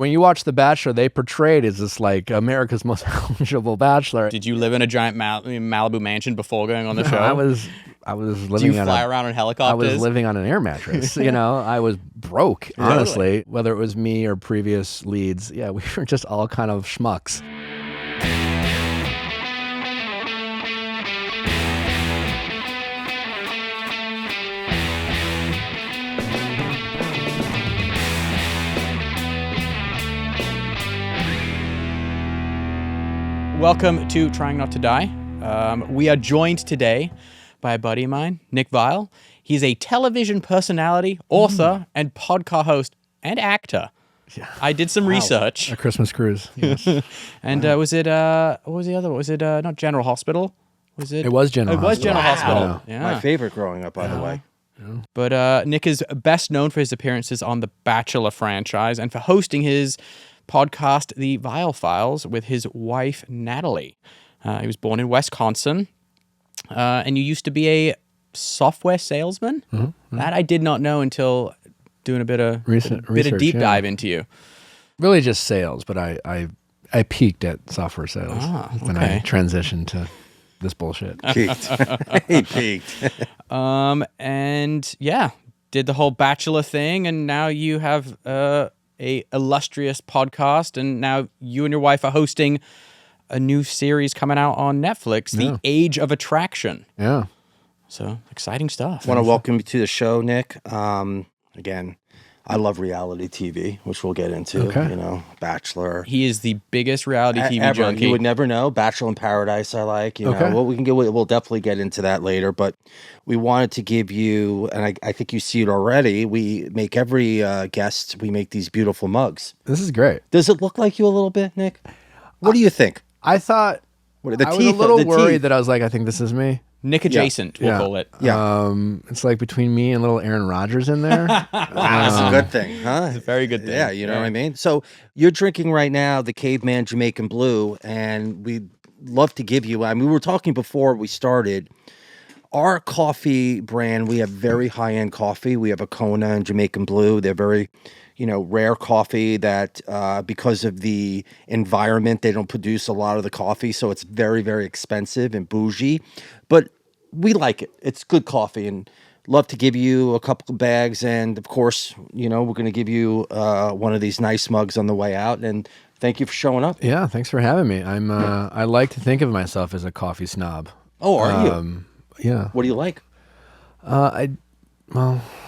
When you watch The Bachelor, they portrayed as this like America's most eligible bachelor. Did you live in a giant Malibu mansion before going on the show? I was living. Do you fly around in helicopters? I was living on an air mattress. I was broke, honestly. Whether it was me or previous leads, we were just all kind of schmucks. Welcome to Trying Not to Die. We are joined today by a buddy of mine, Nick Viall. He's a television personality, author, and podcast host and actor. Yeah. I did some research. A Christmas Cruise. Yes. And was it, what was the other one? Was it not General Hospital? Was it? It was General Hospital. It was General Hospital. Yeah. My favorite growing up, by the way. Yeah. But Nick is best known for his appearances on the Bachelor franchise and for hosting his podcast, The Viall Files, with his wife, Natalie. He was born in Wisconsin, and you used to be a software salesman? Mm-hmm. That I did not know until doing a bit of deep dive into you. Really just sales, but I peaked at software sales. Then I transitioned to this bullshit. He peaked. And yeah, did the whole Bachelor thing, and now you have a illustrious podcast, and now you and your wife are hosting a new series coming out on Netflix, The Age of Attraction. Yeah. So exciting stuff. I want to welcome you to the show, Nick. Again, I love reality TV, which we'll get into. Okay. Bachelor. He is the biggest reality TV junkie. You would never know. Bachelor in Paradise, I like. Okay. Well, we'll definitely get into that later. But we wanted to give you, and I think you see it already. We make every guest. We make these beautiful mugs. This is great. Does it look like you a little bit, Nick? What do you think? I thought I was a little worried that I was like, I think this is me. Nick adjacent, we'll call it. Yeah. It's like between me and little Aaron Rodgers in there. That's a good thing, huh? It's a very good thing. Yeah, you know what I mean? So you're drinking right now the Caveman Jamaican Blue, and we'd love to give you, we were talking before we started, our coffee brand, we have very high-end coffee. We have a Kona and Jamaican Blue. They're very, rare coffee that because of the environment, they don't produce a lot of the coffee, so it's very, very expensive and bougie. But we like it. It's good coffee, and love to give you a couple of bags. And of course, we're going to give you one of these nice mugs on the way out. And thank you for showing up. Yeah, thanks for having me. I like to think of myself as a coffee snob. Oh, are you? Yeah. What do you like? I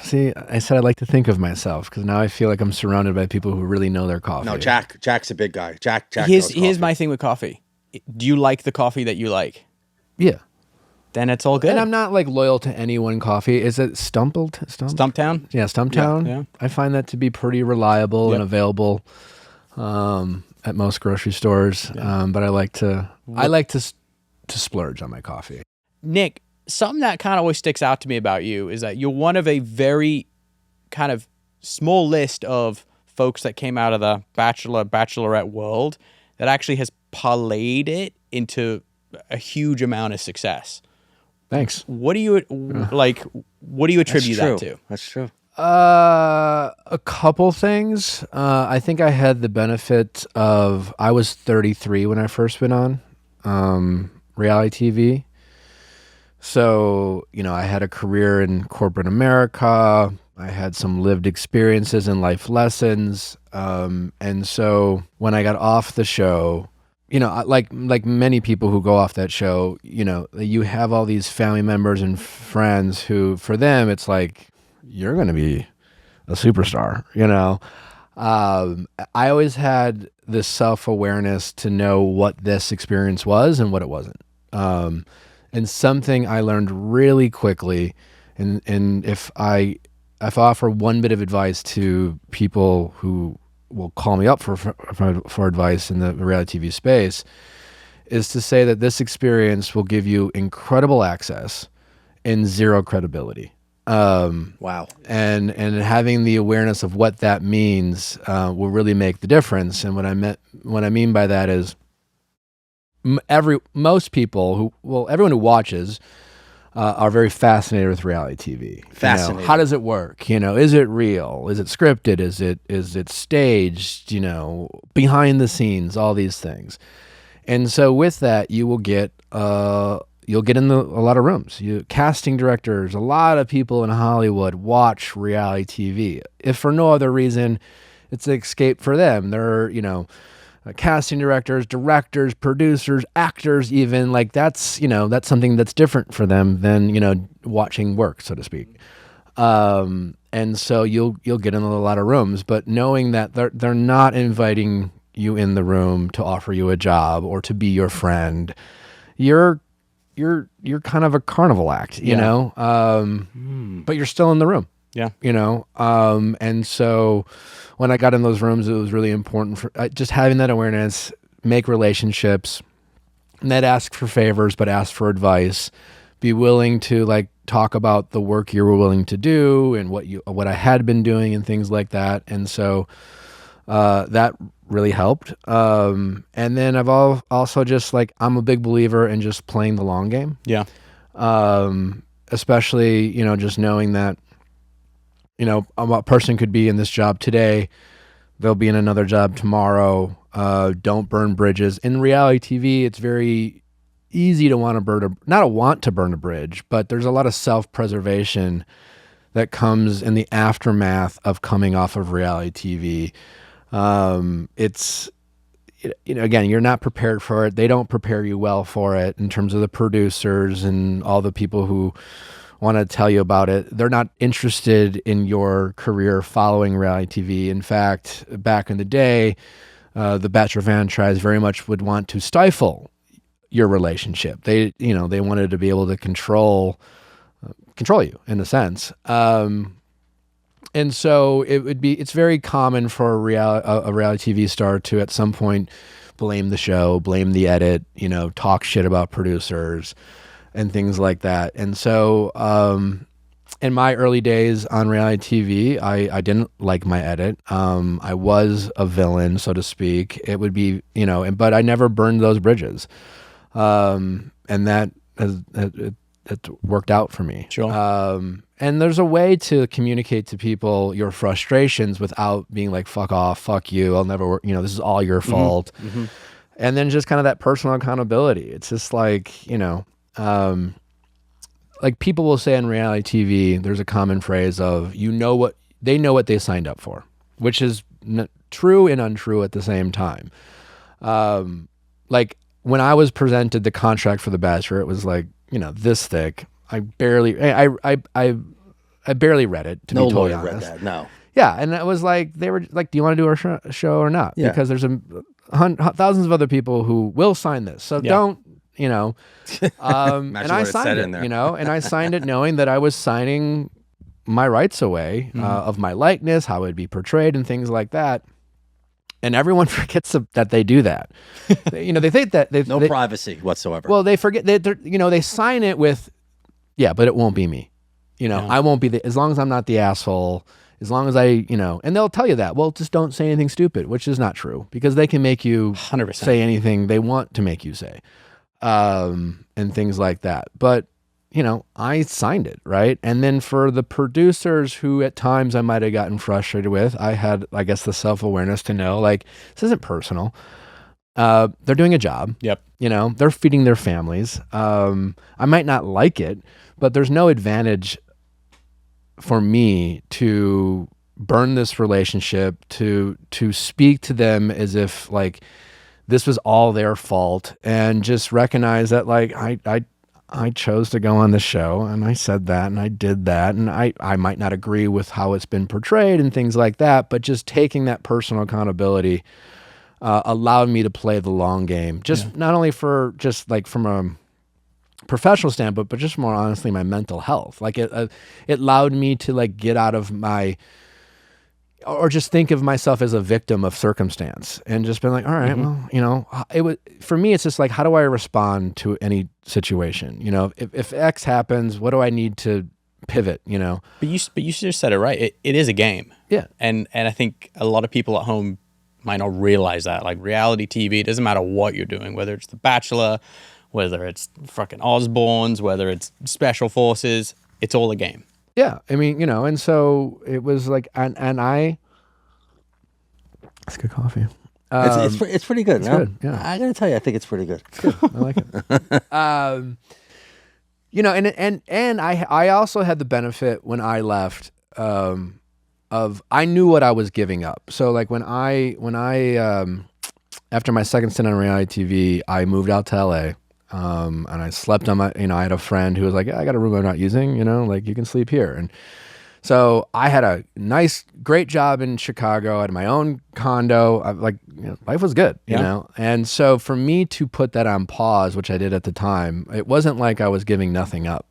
said I like to think of myself because now I feel like I'm surrounded by people who really know their coffee. No, Jack's a big guy. Jack. Here's my thing with coffee. Do you like the coffee that you like? Yeah. Then it's all good. And I'm not like loyal to any one coffee. Is it Stumptown? Yeah, Stumptown. Yeah. I find that to be pretty reliable and available at most grocery stores. Yeah. But I like to splurge on my coffee. Nick, something that kind of always sticks out to me about you is that you're one of a very kind of small list of folks that came out of the Bachelorette world that actually has parlayed it into a huge amount of success. Thanks. What do you What do you attribute that to? That's true. A couple things. I think I had the benefit of I was 33 when I first went on reality TV. So, I had a career in corporate America. I had some lived experiences and life lessons. And so when I got off the show, like many people who go off that show, you have all these family members and friends who, for them, it's like, you're going to be a superstar, I always had this self-awareness to know what this experience was and what it wasn't. And something I learned really quickly, and if I offer one bit of advice to people who will call me up for advice in the reality TV space, is to say that this experience will give you incredible access and zero credibility. Wow. And having the awareness of what that means will really make the difference. And what I mean by that is everyone who watches are very fascinated with reality TV. Fascinated. How does it work? Is it real? Is it scripted? Is it staged? Behind the scenes, all these things. And so with that, you will get you'll get in a lot of rooms. Casting directors, a lot of people in Hollywood watch reality TV. If for no other reason, it's an escape for them. They're casting directors, producers, actors, even like that's something that's different for them than watching work, so to speak. And so you'll get in a lot of rooms, but knowing that they're not inviting you in the room to offer you a job or to be your friend, you're kind of a carnival act, but you're still in the room. Yeah. And so when I got in those rooms, it was really important for just having that awareness, make relationships, not ask for favors, but ask for advice, be willing to like talk about the work you were willing to do and what I had been doing and things like that. And so that really helped. And then I've also just like, I'm a big believer in just playing the long game. Yeah. Especially, just knowing that, a person could be in this job today, they'll be in another job tomorrow. Don't burn bridges. In reality TV, it's very easy to want to burn a bridge, but there's a lot of self-preservation that comes in the aftermath of coming off of reality TV. It's, again, you're not prepared for it. They don't prepare you well for it in terms of the producers and all the people who want to tell you about it. They're not interested in your career following reality TV. In fact, back in the day, the Bachelor franchise very much would want to stifle your relationship. They wanted to be able to control you in a sense. And so it's very common for a reality TV star to at some point blame the show, blame the edit, talk shit about producers and things like that. And so in my early days on reality TV, I didn't like my edit. I was a villain, so to speak. It would be, but I never burned those bridges. And that worked out for me. Sure. And there's a way to communicate to people your frustrations without being like, fuck off, fuck you, I'll never work, this is all your fault. Mm-hmm. And then just kind of that personal accountability. It's just like, like people will say on reality TV, there's a common phrase of, they know what they signed up for, which is true and untrue at the same time. Like when I was presented the contract for The Bachelor, it was like, this thick. I barely read it, to be totally honest. Read that, no. Yeah, and it was like, they were like, do you want to do our show or not? Yeah. Because there's thousands of other people who will sign this. So don't, and I signed it, and I signed it knowing that I was signing my rights away of my likeness, how it would be portrayed and things like that. And everyone forgets that they do that. They think that they privacy whatsoever. Well, they forget they sign it with, but it won't be me. I won't be as long as I'm not the asshole, as long as I, and they'll tell you that, well, just don't say anything stupid, which is not true because they can make you 100% say anything they want to make you say, and things like that. But, I signed it, right? And then for the producers who at times I might have gotten frustrated with, I had, I guess, the self-awareness to know, like, this isn't personal. They're doing a job. Yep. They're feeding their families. I might not like it, but there's no advantage for me to burn this relationship, to speak to them as if like this was all their fault, and just recognize that like I chose to go on the show and I said that and I did that, and I might not agree with how it's been portrayed and things like that, but just taking that personal accountability allowed me to play the long game, just not only for just like from a professional standpoint, but just more honestly, my mental health. Like it allowed me to like get out of or just think of myself as a victim of circumstance and just been like, all right, well, it was, for me, it's just like, how do I respond to any situation? If X happens, what do I need to pivot, But you just said it right. It is a game. Yeah. And I think a lot of people at home might not realize that. Like reality TV, it doesn't matter what you're doing, whether it's The Bachelor, whether it's fucking Osbournes, whether it's Special Forces, it's all a game. Yeah, I mean, and so it was like, and I. It's good coffee. It's pretty good. It's no? good. Yeah, I gotta tell you, I think it's pretty good. I like it. And I also had the benefit when I left of I knew what I was giving up. So like when I after my second stint on reality TV, I moved out to LA. And I slept on my, I had a friend who was like, I got a room I'm not using, like you can sleep here. And so I had a nice, great job in Chicago. I had my own condo. Life was good, you know? And so for me to put that on pause, which I did at the time, it wasn't like I was giving nothing up.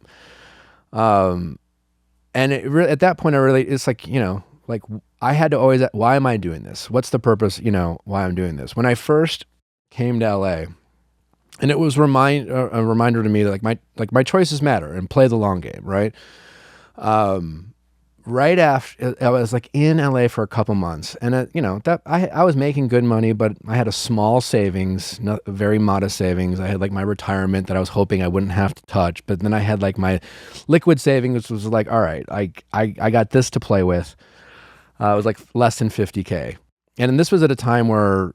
And at that point, it's like, like I had to always, why am I doing this? What's the purpose, why I'm doing this? When I first came to LA, and it was a reminder to me that my choices matter and play the long game, right? Right after I was like in LA for a couple months, and that I was making good money, but I had a small savings, very modest savings. I had like my retirement that I was hoping I wouldn't have to touch, but then I had like my liquid savings, which was like, all right, I got this to play with. It was like less than 50K. And this was at a time where,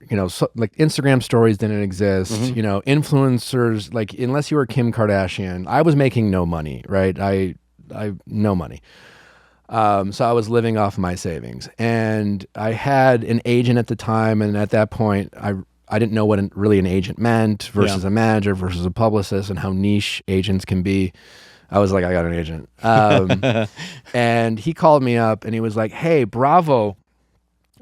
like Instagram stories didn't exist, influencers, like unless you were Kim Kardashian, I was making no money, right? I no money. So I was living off my savings, and I had an agent at the time. And at that point, I didn't know what really an agent meant versus a manager versus a publicist and how niche agents can be. I was like, I got an agent. And he called me up and he was like, hey, Bravo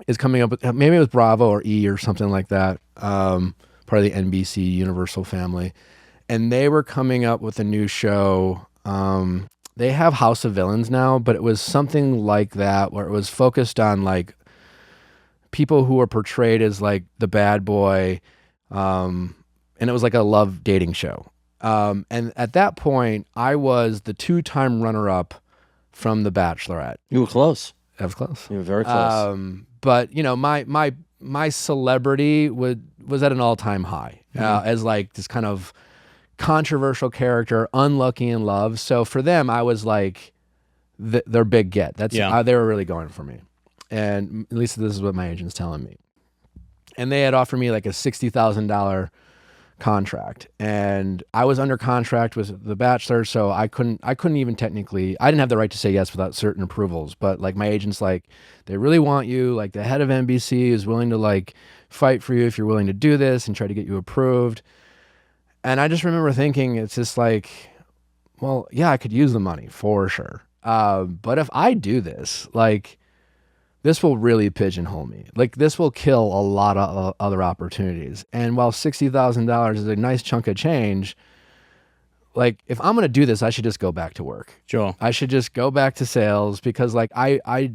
is coming up with, maybe it was Bravo or E or something like that. Part of the NBC Universal family. And they were coming up with a new show. They have House of Villains now, but it was something like that where it was focused on like people who were portrayed as like the bad boy. And it was like a love dating show. And at that point, I was the 2-time runner-up from The Bachelorette. You were close. I was close. You were very close. But my celebrity was at an all-time high as like this kind of controversial character, unlucky in love. So for them, I was like their big get. They were really going for me, and at least this is what my agent's telling me. And they had offered me like a $60,000 contract, and I was under contract with The Bachelor, so I couldn't even technically, I didn't have the right to say yes without certain approvals. But like my agent's like, they really want you, like the head of NBC is willing to like fight for you if you're willing to do this and try to get you approved. And I just remember thinking, it's just like, well, yeah, I could use the money for sure. But if I do this, like, this will really pigeonhole me. Like, this will kill a lot of other opportunities. And while $60,000 is a nice chunk of change, like, if I'm going to do this, I should just go back to work. Sure. I should just go back to sales because, like, I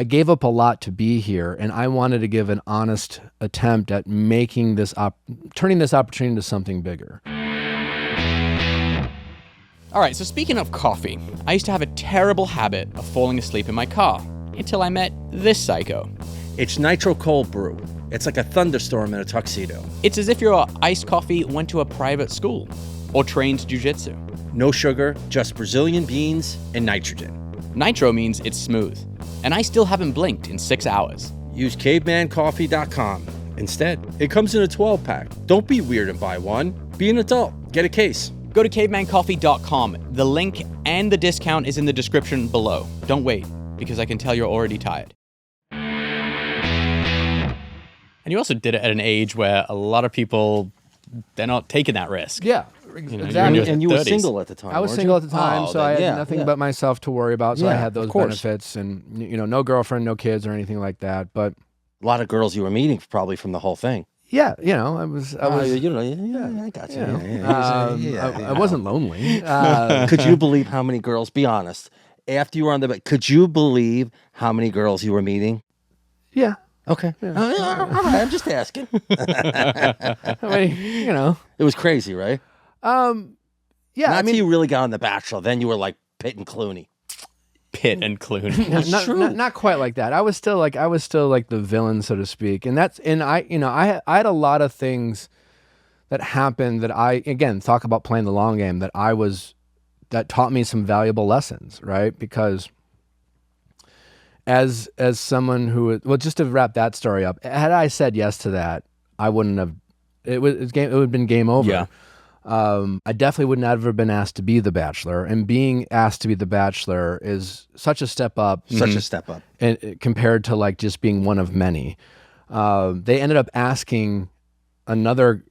gave up a lot to be here, and I wanted to give an honest attempt at making this turning this opportunity into something bigger. All right, so speaking of coffee, I used to have a terrible habit of falling asleep in my car until I met this psycho. It's nitro cold brew. It's like a thunderstorm in a tuxedo. It's as if your iced coffee went to a private school or trained jiu-jitsu. No sugar, just Brazilian beans and nitrogen. Nitro means it's smooth, and I still haven't blinked in 6 hours. Use cavemancoffee.com instead. It comes in a 12-pack. Don't be weird and buy one. Be an adult. Get a case. Go to cavemancoffee.com. The link and the discount is in the description below. Don't wait, because I can tell you're already tired. And you also did it at an age where a lot of people, they're not taking that risk. Yeah, exactly. And you were 30s. Single at the time. I was single at the time, so I had nothing yeah. but myself to worry about. So I Yeah, had those of course. benefits, and no girlfriend, no kids, or anything like that. But A lot of girls you were meeting probably from the whole thing. yeah, I was. I got you. I wasn't lonely. Could you believe how many girls? Be honest. After you were on the bed, could you believe how many girls you were meeting? Yeah. Okay. All right. I'm just asking. I mean, It was crazy, right? yeah. Not I mean, till you really got on The Bachelor. Then you were like Pitt and Clooney. Pitt and Clooney. not quite like that. I was still like the villain, so to speak. And I had a lot of things that happened that again, talk about playing the long game, that taught me some valuable lessons, right? Because as someone who, well, just to wrap that story up, had I said yes to that, I wouldn't have, it would have been game over. Yeah. I definitely would not have been asked to be the Bachelor, and being asked to be the Bachelor is such a step up. Such a step up. And compared to like just being one of many. They ended up asking another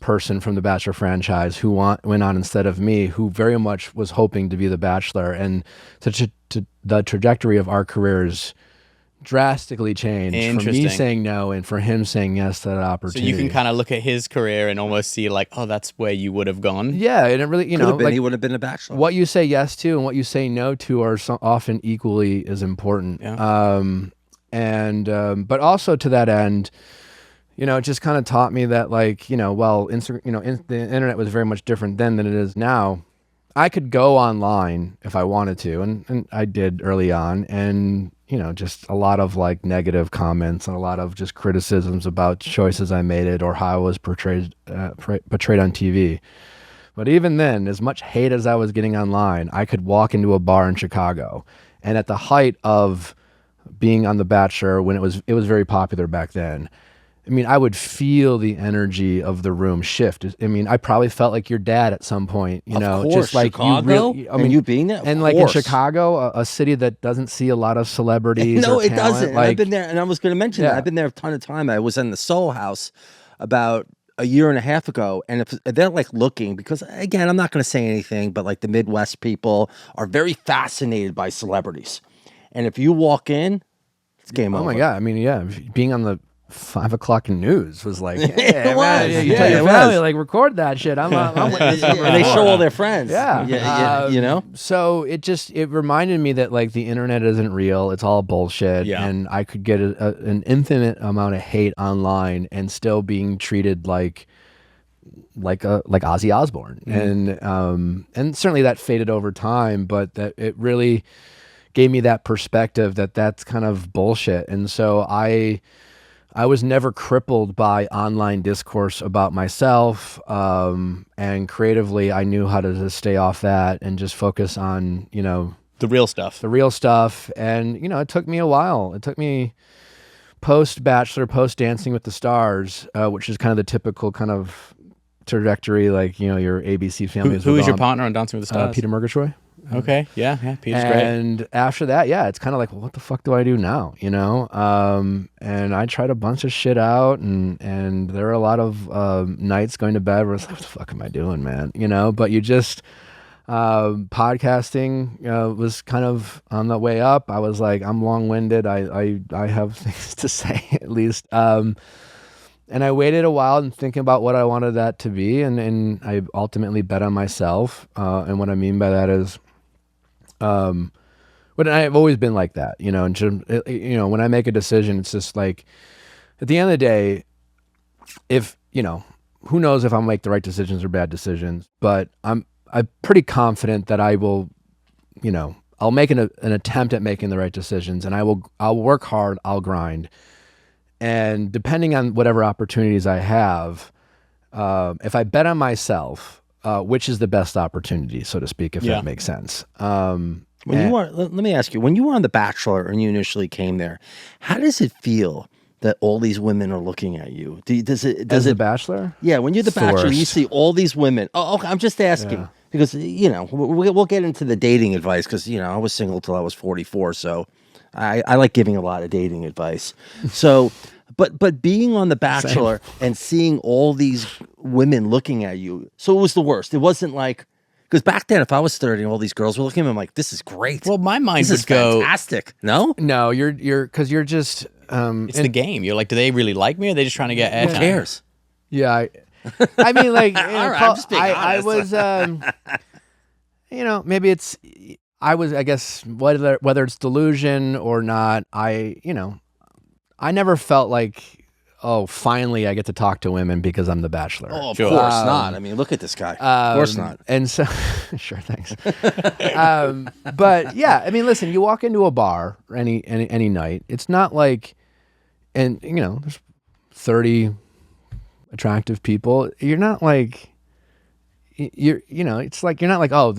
person from the Bachelor franchise who went on instead of me, who very much was hoping to be the Bachelor, and the trajectory of our careers drastically changed from me saying no and for him saying yes to that opportunity. So you can kind of look at his career and almost see like, oh, that's where you would have gone. Yeah, and it really, like, he would have been a Bachelor. What you say yes to and what you say no to are often equally as important. Yeah. But also to that end, it just kind of taught me that, like, while the internet was very much different then than it is now. I could go online if I wanted to, and I did early on, and just a lot of like negative comments and a lot of just criticisms about choices I made or how I was portrayed on TV. But even then, as much hate as I was getting online, I could walk into a bar in Chicago, and at the height of being on The Bachelor, when it was very popular back then, I mean, I would feel the energy of the room shift. I mean, I probably felt like your dad at some point, Of course, just like Chicago? You being there, and like in Chicago, a city that doesn't see a lot of celebrities. No, or it talent, doesn't. Like, I've been there, and I was going to mention that. I've been there a ton of time. I was in the Soul House about a year and a half ago, and if they're like looking, because again, I'm not going to say anything, but like the Midwest people are very fascinated by celebrities, and if you walk in, it's game over. Oh my God! I mean, yeah, being on the 5 o'clock news was like, hey, it was. man, you tell your family, like, record that shit. I'm with this. And they show all their friends. Yeah. So it reminded me that like the internet isn't real. It's all bullshit. Yeah. And I could get an infinite amount of hate online and still being treated like Ozzy Osbourne. And certainly that faded over time, but that it really gave me that perspective that that's kind of bullshit. And so I was never crippled by online discourse about myself, and creatively I knew how to just stay off that and just focus on, The real stuff. And, it took me a while. It took me post-Bachelor, post-Dancing with the Stars, which is kind of the typical kind of trajectory, like, your ABC family. Who is your partner on Dancing with the Stars? Peter Murgatroyd. Okay. Yeah. Peter's great. And after that, it's kind of like, well, what the fuck do I do now? And I tried a bunch of shit out, and there were a lot of nights going to bed where I was like, what the fuck am I doing, man? But you just, podcasting was kind of on the way up. I was like, I'm long-winded. I have things to say at least. And I waited a while and thinking about what I wanted that to be. And I ultimately bet on myself. And what I mean by that is, but I've always been like that, and when I make a decision, it's just like, at the end of the day, if, who knows if I'll make the right decisions or bad decisions, but I'm pretty confident that I will, I'll make an attempt at making the right decisions, and I'll work hard, I'll grind. And depending on whatever opportunities I have, if I bet on myself, which is the best opportunity, so to speak, if that makes sense. Let me ask you, when you were on The Bachelor and you initially came there, how does it feel that all these women are looking at you? Does it The Bachelor? Yeah, when you're The Bachelor, you see all these women. Oh, okay, I'm just asking because we'll get into the dating advice because I was single till I was 44, so I like giving a lot of dating advice. So. But being on The Bachelor and seeing all these women looking at you, so it was the worst. It wasn't like, because back then, if I was 30 and all these girls were looking at me, I'm like, this is great. Well, my mind this would go fantastic. No, you're because you're just. It's the game. You're like, do they really like me? Or are they just trying to get airtime? Who cares? Yeah, I mean, like, all right, I'm just being honest. I was, maybe it's. I was, I guess, whether it's delusion or not, I never felt like, oh, finally I get to talk to women because I'm The Bachelor. Oh, of course not. I mean, look at this guy. Of course not. And so, sure, thanks. But yeah, I mean, listen, you walk into a bar any night. It's not like, and there's 30 attractive people, you're not like it's like you're not like, oh,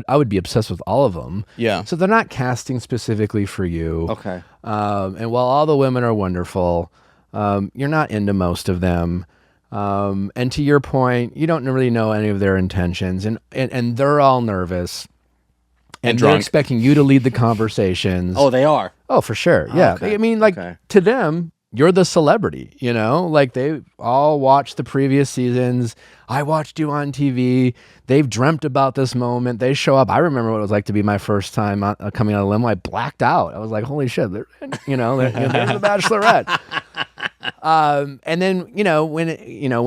I would be obsessed with all of them. Yeah. So they're not casting specifically for you. Okay. And while all the women are wonderful, you're not into most of them. And to your point, you don't really know any of their intentions, and they're all nervous. And they're drunk. expecting you to lead the conversations. Oh, they are. Oh, for sure. Yeah. Okay. I mean, like, Okay. to them, you're the celebrity, you know? Like, they all watched the previous seasons. I watched you on TV. They've dreamt about this moment. They show up. I remember what it was like to be my first time coming out of limo. I blacked out. I was like, holy shit. There's the Bachelorette. And then, when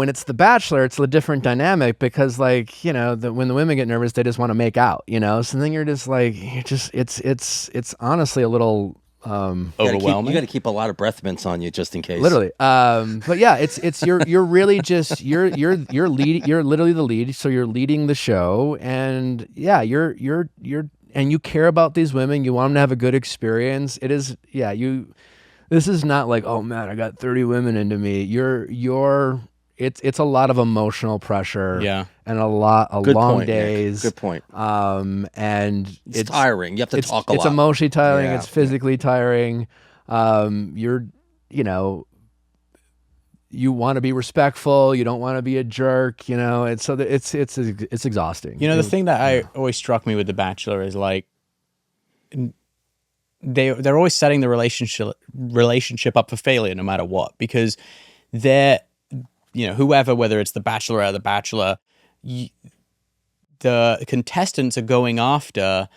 it's The Bachelor, it's a different dynamic because, like, when the women get nervous, they just want to make out, So then you're just like, it's honestly a little overwhelming. You got to keep a lot of breath mints on you just in case. literally. But yeah, it's you're really just you're literally the lead, so you're leading the show, and yeah, you're and you care about these women. You want them to have a good experience. It is, yeah, this is not like, oh man, I got 30 women into me. It's a lot of emotional pressure. Yeah. And long point, days. Nick. Good point. And It's tiring. You have to talk a lot. It's emotionally tiring. Yeah. It's physically tiring. You want to be respectful. You don't want to be a jerk. It's exhausting. The thing that always struck me with The Bachelor is like, they're always setting the relationship up for failure no matter what, because they're, whoever, whether it's the Bachelor or the Bachelor, the contestants are going after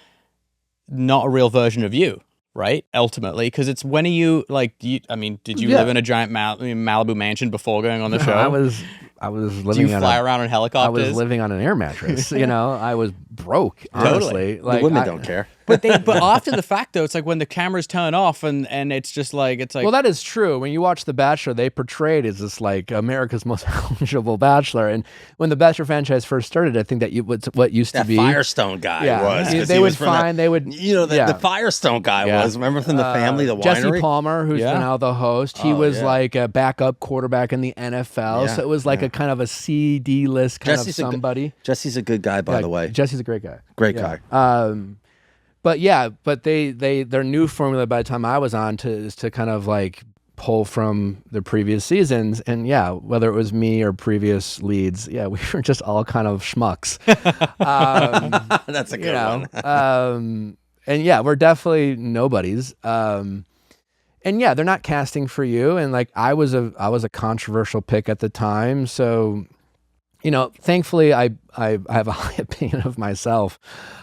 not a real version of you, right? Ultimately, because it's, when are you like, did you live in a giant Malibu mansion before going on the show? I was living. Do you fly around in helicopters? I was living on an air mattress. I was broke. Honestly, Totally. The women don't care. But after the fact, though, it's like when the cameras turn off and it's just like, it's like. Well, that is true. When you watch The Bachelor, they portrayed as this like America's most eligible bachelor. And when the Bachelor franchise first started, I think that what used to That be Firestone guy was. 'cause They he would was from find that- they would. The Firestone guy was. Remember from the family, the winery? Jesse Palmer, who's now the host, he was yeah. like a backup quarterback in the NFL. Yeah, So it was like a kind of a C/D list kind of somebody. Jesse's a good guy, by the way. Jesse's a great guy. Great Yeah. guy. But their new formula by the time I was on is to kind of like pull from the previous seasons, and yeah, whether it was me or previous leads, yeah, we were just all kind of schmucks. That's a good one. And yeah, we're definitely nobodies. And yeah, they're not casting for you. And like I was a controversial pick at the time, so thankfully I have a high opinion of myself.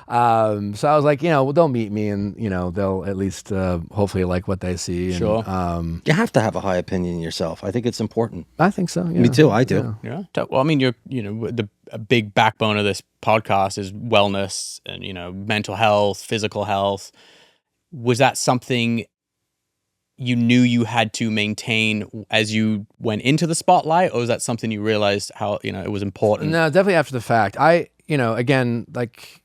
So I was like, well, they'll meet me, and they'll at least hopefully like what they see. And, Sure. You have to have a high opinion of yourself. I think it's important. I think so. Yeah. Me too. I do. Yeah. Well, I mean, a big backbone of this podcast is wellness and, mental health, physical health. Was that something you knew you had to maintain as you went into the spotlight, or was that something you realized how, it was important? No, definitely after the fact. Again, like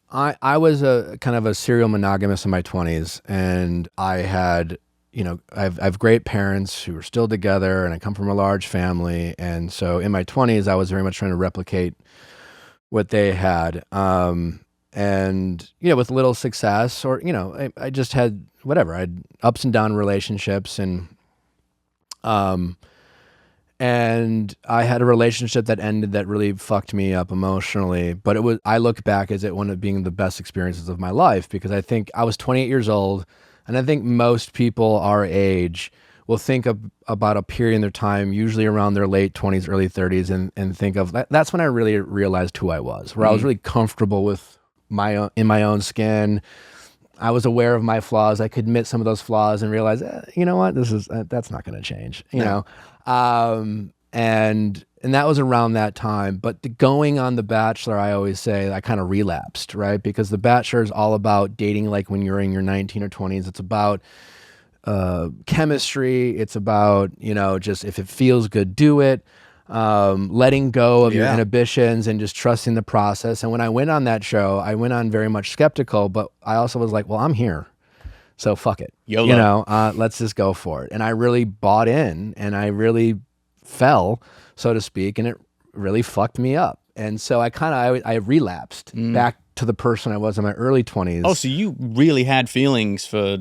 I was a kind of a serial monogamous in my 20s, and I had, I have great parents who are still together, and I come from a large family. And so in my 20s, I was very much trying to replicate what they had. And, with little success, or, I just had whatever. I had ups and down relationships, and I had a relationship that ended that really fucked me up emotionally. But I look back as it one of being the best experiences of my life, because I think I was 28 years old, and I think most people our age will think about a period in their time, usually around their late 20s, early 30s, and think of that. That's when I really realized who I was, where I was really comfortable with in my own skin. I was aware of my flaws. I could admit some of those flaws and realize, you know what, that's not going to change, you know? And that was around that time. But going on The Bachelor, I always say I kind of relapsed, right? Because The Bachelor is all about dating like when you're in your 19 or 20s. It's about chemistry. It's about, just if it feels good, do it. Letting go of your inhibitions and just trusting the process. And when I went on that show, I went on very much skeptical, but I also was like, well, I'm here, so fuck it. YOLO. Let's just go for it. And I really bought in, and I really fell, so to speak, and it really fucked me up. And so I relapsed back to the person I was in my early 20s. Oh, so you really had feelings for...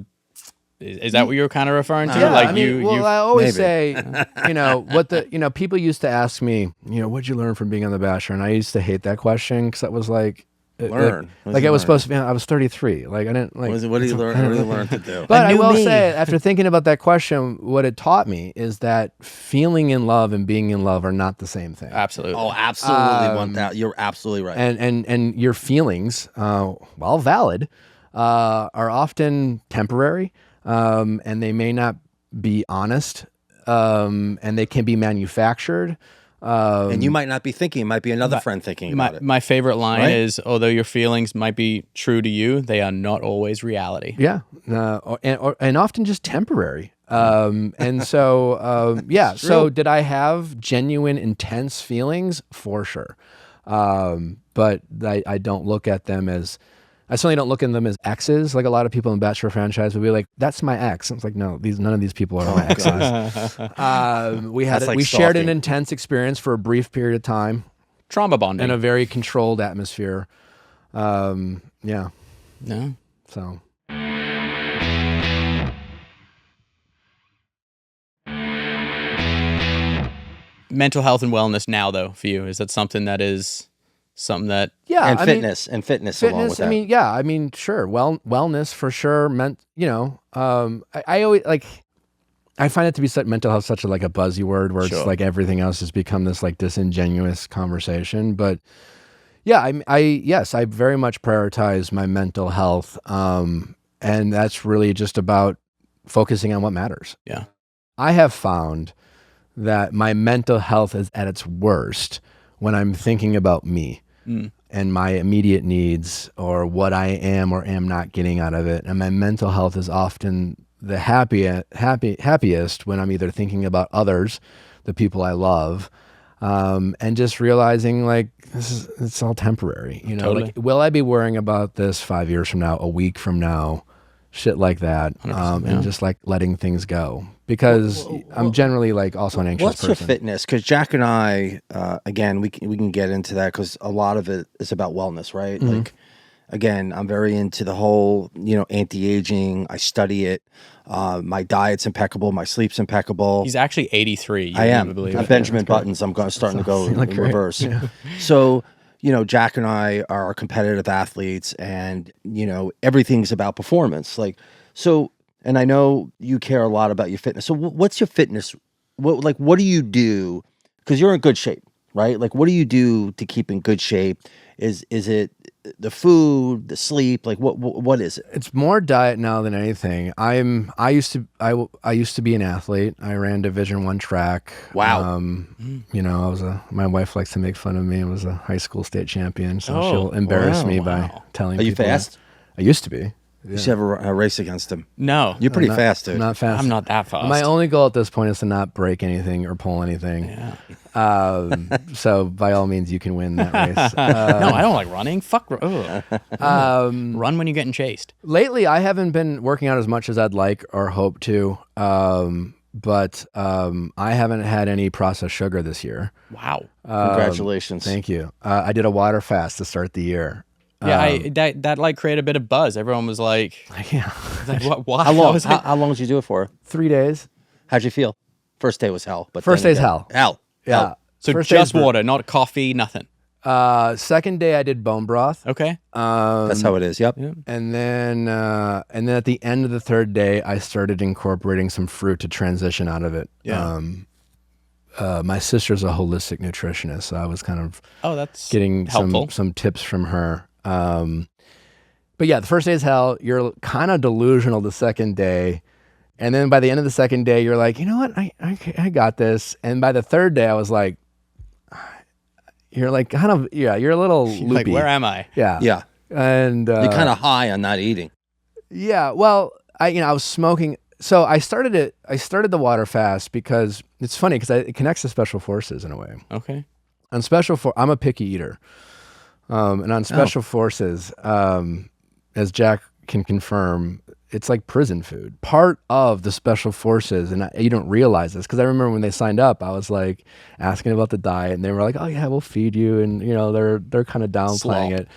Is that what you were kind of referring to? Yeah, Like I mean, you I always maybe. say, people used to ask me, what'd you learn from being on The Bachelor? And I used to hate that question because that was like, Learn. Like I was supposed to be. I was 33. Like I didn't like. What do you learn? What do you learn to do? But I knew will me. say, after thinking about that question, what it taught me is that feeling in love and being in love are not the same thing. Absolutely. Oh, absolutely. 1,000. You're absolutely right. And your feelings, while valid, are often temporary, and they may not be honest, and they can be manufactured. And you might not be thinking. It might be another friend thinking about it. My favorite line Right? is, although your feelings might be true to you, they are not always reality. Yeah, and often just temporary. And so, yeah. So, did I have genuine, intense feelings? For sure. But I don't look at them as. I certainly don't look at them as exes. Like a lot of people in the Bachelor franchise would be like, "That's my ex." And it's like, no, none of these people are my exes. We That's like shared an stalking. intense experience for a brief period of time Trauma bonding. in a very controlled atmosphere. Yeah. No. So. Mental health and wellness now, though, for you, is that something that Yeah, And I fitness along with that. I mean, sure. Wellness for sure meant, I always like, I find it to be such mental health, such a buzzy word where Sure. it's like everything else has become this like disingenuous conversation. But yeah, yes, I very much prioritize my mental health. And that's really just about focusing on what matters. Yeah. I have found that my mental health is at its worst when I'm thinking about me and my immediate needs or what I am or am not getting out of it. And my mental health is often the happiest when I'm either thinking about others, the people I love, and just realizing like it's all temporary. Totally. Like, will I be worrying about this 5 years from now, a week from now, shit like that, and just like letting things go because I'm generally like also an anxious What's your person. fitness? Because Jack and I, again, we can get into that because a lot of it is about wellness, right? Mm-hmm. Like, again, I'm very into the whole, anti-aging. I study it. My diet's impeccable. My sleep's impeccable. He's actually 83. I am. Believe I'm it. Benjamin Buttons. I'm starting to go in great. reverse. So, Jack and I are competitive athletes, and everything's about performance. And I know you care a lot about your fitness. So, what's your fitness? What do you do? Because you're in good shape, right? Like, what do you do to keep in good shape? Is it the food, the sleep? Like, what is it? It's more diet now than anything. I used to be an athlete. I ran Division I track. Wow. My wife likes to make fun of me. I was a high school state champion, so Oh, she'll embarrass wow, me by telling Are you people. fast? I used to be. You should have a race against him. No. You're pretty fast, dude. I'm not fast. I'm not that fast. My only goal at this point is to not break anything or pull anything. Yeah. So by all means, you can win that race. No, I don't like running. Fuck. Run when you're getting chased. Lately, I haven't been working out as much as I'd like or hope to. But I haven't had any processed sugar this year. Wow. Congratulations. Thank you. I did a water fast to start the year. Yeah, that like created a bit of buzz. Everyone was like, Yeah. like what? Why? How I long? was like, How long did you do it for? 3 days. How'd you feel? First day was hell, but First then day's hell. Hell. Yeah. so First just day's water, not coffee, nothing. Second day I did bone broth. Okay. That's how it is. Yep. And then at the end of the third day, I started incorporating some fruit to transition out of it. Yeah. My sister's a holistic nutritionist, so I was kind of That's getting helpful. some tips from her. But yeah, the first day is hell. You're kind of delusional the second day. And then by the end of the second day, you're like, you know what? I got this. And by the third day, I was like, you're like kind of, you're a little loopy. Like, where am I? Yeah. Yeah. And You're kind of high on not eating. yeah, well, I was smoking. So I started the water fast because it's funny because it connects to special forces in a way. Okay. On I'm a picky eater. And on special forces, as Jack can confirm, it's like prison food, part of the special forces. And you don't realize this, because I remember when they signed up, I was like asking about the diet, and they were like, oh yeah, we'll feed you. And you know, they're kind of downplaying it.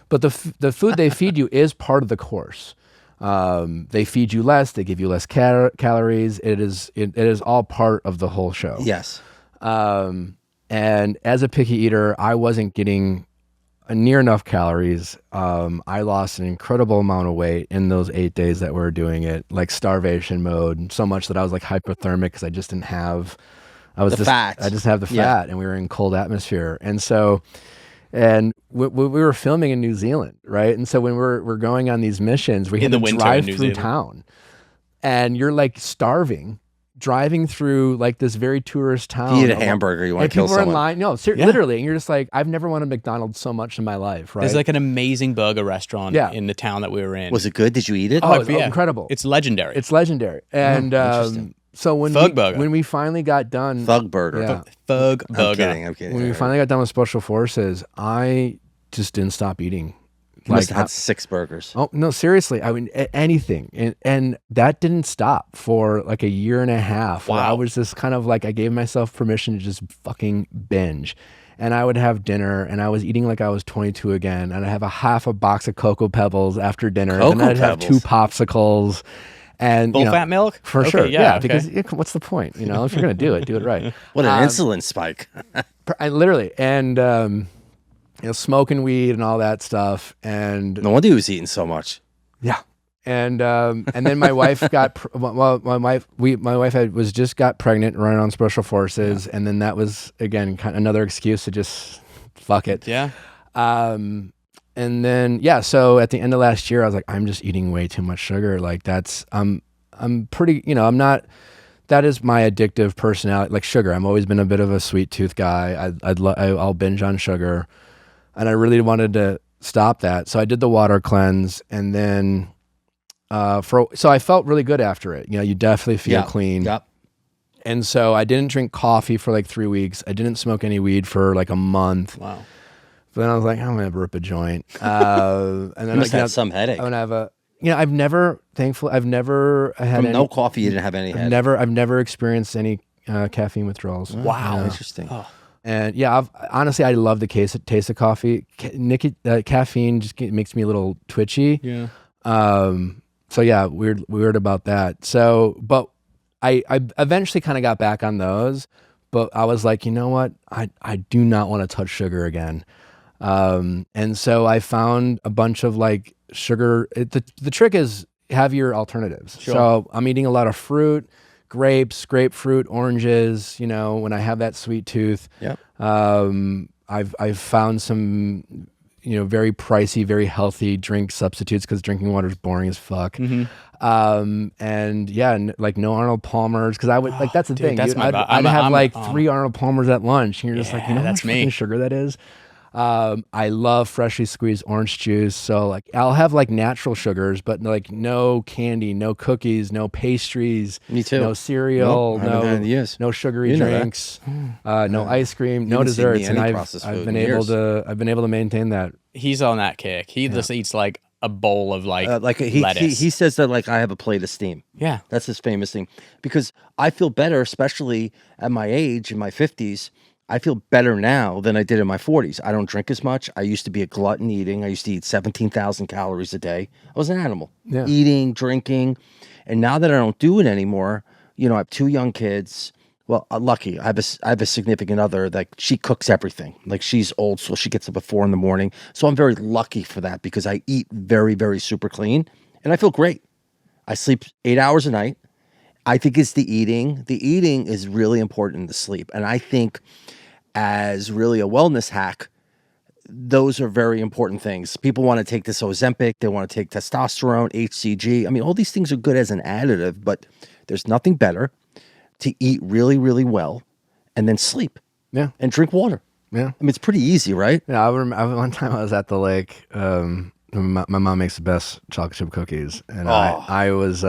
But the food they feed you is part of the course. They feed you less, they give you less calories. It is all part of the whole show. Yes. And as a picky eater, I wasn't getting near enough calories. I lost an incredible amount of weight in those 8 days that we were doing it, like starvation mode, so much that I was like hypothermic, because I just didn't have, I just have the fat, and we were in cold atmosphere. And so, and we were filming in New Zealand, right? And so when we're going on these missions, we had to drive through town, and you're like starving, driving through like this very tourist town. You eat a hamburger, you want to kill someone. People are in line. No, literally. And you're just like, I've never wanted McDonald's so much in my life, right? There's like an amazing burger restaurant in the town that we were in. Was it good? Did you eat it? Oh, it's incredible. It's legendary. It's legendary. And so when we finally got done. Thug burger. Yeah. Thug burger. I'm kidding. When we finally got done with Special Forces, I just didn't stop eating. You must have had 6 burgers. Oh, no, seriously. I mean, anything. And that didn't stop for like a year and a half. Wow. I was just kind of like, I gave myself permission to just fucking binge. And I would have dinner, and I was eating like I was 22 again. And I'd have half a box of Cocoa Pebbles after dinner. And I'd have 2 popsicles. And full fat milk? For sure. Yeah. Because what's the point? You know, if you're going to do it right. What an insulin spike. I literally. And, you know, smoking weed and all that stuff, and no wonder he was eating so much. Yeah, and then my wife got my wife was just got pregnant running on Special Forces, and then that was again kind of another excuse to just fuck it. Yeah. And then so at the end of last year, I was like, I'm just eating way too much sugar. Like I'm pretty, you know, I'm not. That is my addictive personality, like sugar. I've always been a bit of a sweet tooth guy. I'll binge on sugar. And I really wanted to stop that. So I did the water cleanse, and then so I felt really good after it. You know, you definitely feel clean. Yep. And so I didn't drink coffee for like 3 weeks. I didn't smoke any weed for like a month. Wow. But then I was like, I'm gonna rip a joint. And then you must have some headache. I'm gonna have a, you know, I've never had any, no coffee. You didn't have any headache. I've never experienced any caffeine withdrawals. Wow, interesting. Oh. And honestly, I love the taste of coffee. Caffeine just makes me a little twitchy. Yeah. So yeah, weird about that. So, but I eventually kind of got back on those, but I was like, you know what? I do not want to touch sugar again. And so I found a bunch of like sugar. The trick is have your alternatives. Sure. So I'm eating a lot of fruit. Grapes, grapefruit, oranges, you know, when I have that sweet tooth. Yep. I've found some, you know, very pricey, very healthy drink substitutes, because drinking water is boring as fuck. Mm-hmm. And like no Arnold Palmers, because I would like, that's the thing. That's I'd have like 3 Arnold Palmers at lunch, and you're just like, you know how much that's me. fucking sugar that is? I love freshly squeezed orange juice. So like I'll have like natural sugars, but like no candy, no cookies, no pastries. Me too. No cereal, Nope, no sugary drinks, no ice cream, no desserts. And I've been able to maintain that. He's on that kick. He just eats like a bowl of lettuce. He says that like I have a plate of steam. Yeah. That's his famous thing. Because I feel better, especially at my age, in my 50s. I feel better now than I did in my 40s. I don't drink as much. I used to be a glutton eating. I used to eat 17,000 calories a day. I was an animal. Yeah. Eating, drinking. And now that I don't do it anymore, you know, I have 2 young kids. Well, lucky. I have a significant other. Like, she cooks everything. Like, she's old school. She gets up at 4 a.m. So I'm very lucky for that, because I eat very, very super clean. And I feel great. I sleep 8 hours a night. I think it's the eating. The eating is really important in the sleep. And I think as really a wellness hack, those are very important things. People want to take this Ozempic. They want to take testosterone, HCG. I mean, all these things are good as an additive, but there's nothing better to eat really, really well and then sleep. Yeah. And drink water. Yeah. I mean, it's pretty easy, right? Yeah. I remember one time I was at the lake. My mom makes the best chocolate chip cookies, and I was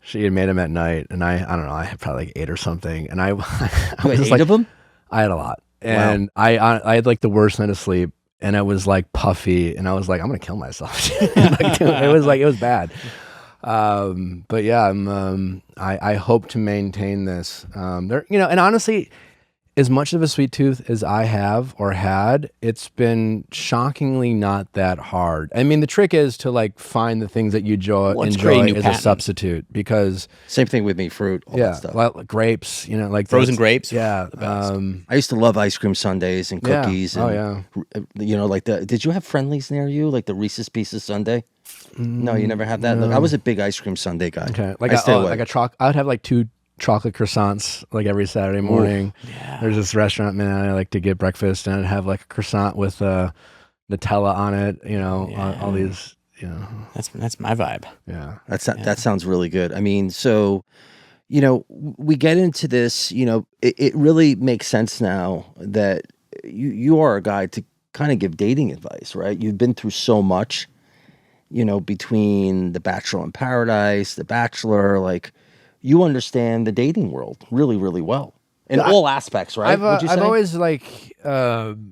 she had made them at night, and I don't know, I had probably like 8 or something, and I was You had just 8 like, of them? I had a lot, and I had like the worst night of sleep, and it was like puffy, and I was like, I'm gonna kill myself. Like, it was bad. But yeah, I hope to maintain this. There, and honestly, as much of a sweet tooth as I have or had, it's been shockingly not that hard. I mean, the trick is to like find the things that you enjoy as a substitute, because Same thing with me, fruit, all that stuff. well, grapes, like Frozen grapes. Yeah. The best. I used to love ice cream sundaes and cookies. Yeah. And, like did you have Friendlies near you? Like the Reese's Pieces sundae? No, you never had that? Look, I was a big ice cream sundae guy. Okay. I would have like 2 chocolate croissants like every Saturday morning. Ooh, yeah. There's this restaurant, man, I like to get breakfast, and I'd have like a croissant with Nutella on it, all these, That's my vibe. Yeah. That sounds really good. I mean, so, we get into this, it really makes sense now that you are a guy to kind of give dating advice, right? You've been through so much, between The Bachelor in Paradise, The Bachelor, like, you understand the dating world really, really well in all aspects, right? I've always